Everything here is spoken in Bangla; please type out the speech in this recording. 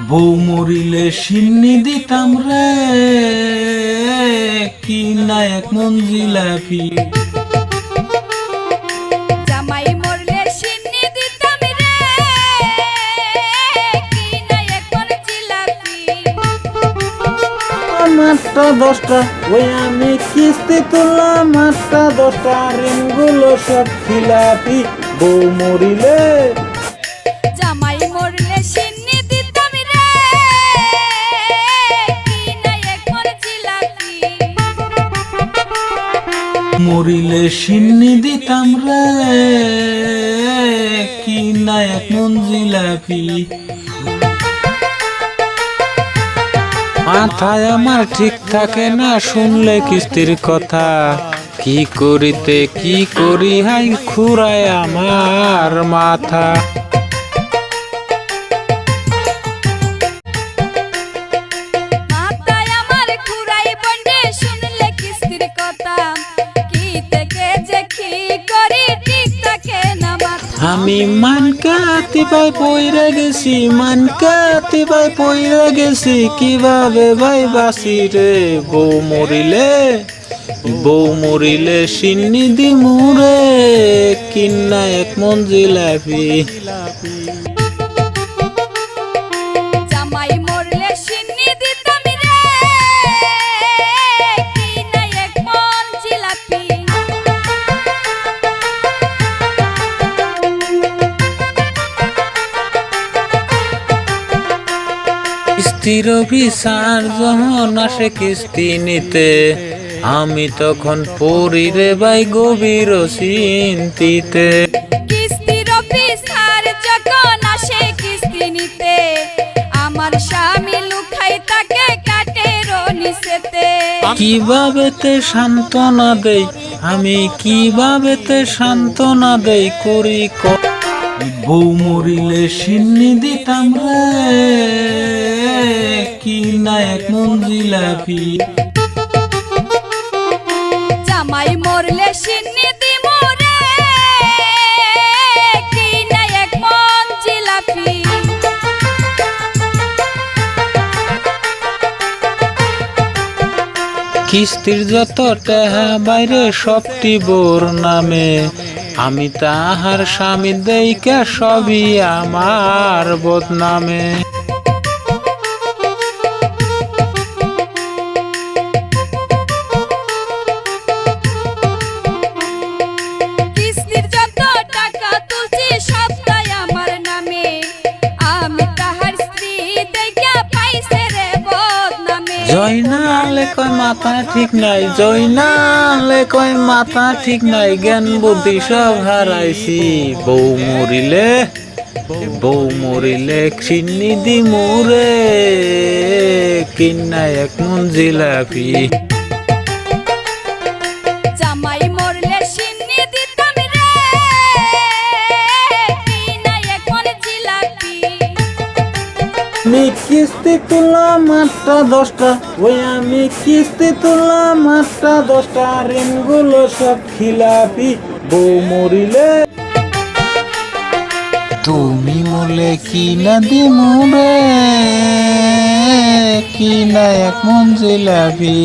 বউ মরিলে সিন্নি দিতাম রে, কি না এক মন জিলাপি। জামাই মরলে সিন্নি দিতাম রে, কি না এক মন জিলাপি। আটটা দশটা ওই আমি কিস্তি তুললাম, 8টা 10টা ঋণগুলো সব খিলাপি। বউ মরিলে জামাই মরলে সিন্নি দিতাম রে, কি না এক মন জিলাপি। মরিলে সিন্নি দিতাম রে, কি না এক মন জিলাপি। মাথায় আমার ঠিক থাকে না শুনলে কিস্তির কথা, কি করিতে কি করি হাই খুরায় আমার মাথা। মাথায় আমার খুরাই বন্ডে শুনলে কিস্তির কথা, কি থেকে যে কি করি ঠিক থাকে না মাথা। আমি মানকাতি ভাই পইরা গেছি, মানকাতি ভাই পইরা গেছি, কিভাবে ভাই বাসি রে। বউ মরিলে সিন্নি দিমু রে, কিন্না এক মন জিলাপি। জামাই মরলে সিন্নি দিতাম রে, কি না এক মন জিলাপি। কিস্তির অফিসার যখন আসে কিস্তি নিতে, আমি তখন পড়ি রে ভাই গভীর চিন্তিতে। কিস্তির অফিসার যখন আসে কিস্তি নিতে, আমার স্বামী লুকাই তাকে কাটের নিচেতে। কিভাবে তে সান্ত্বনা দেই আমি, কিভাবে তে সান্ত্বনা দেই করি বউ মরিলে সিন্নি দিতাম রে, কি না এক মন জিলাপি। জামাই মরলে সিন্নি দিমু রে, কি না এক মন জিলাপি। কিস্তির যত টাকা বাইরে সবটি বোর নামে, আমি তাহার স্বামী দেইকা সবই আমার বদনামে। কিস্তির যত টাকা তুলছি সবটাই আমার নামে, আমি তাহার স্ত্রী দেখিয়া পাইছে রে বদনামে। জয়নালে কয় মাথা ঠিক নাই, জয়নালে কয় মাথা ঠিক নাই, জ্ঞান বুদ্ধি সব হারাইছি। বউ মরিলে সিন্নি দিমু রে, কিন্না এক মন জিলাপি। জামাই মরলে সিন্নি দিতাম রে, কি না এক মন জিলাপি। আমি কিস্তি তুললাম 8টা 10টা, ওই আমি কিস্তি তুললাম 8টা 10টা ঋণগুলো সব খিলাপি। বউ মরিলে তুমি মরলে কি না দিমু রে, কি না এক মন জিলাপি।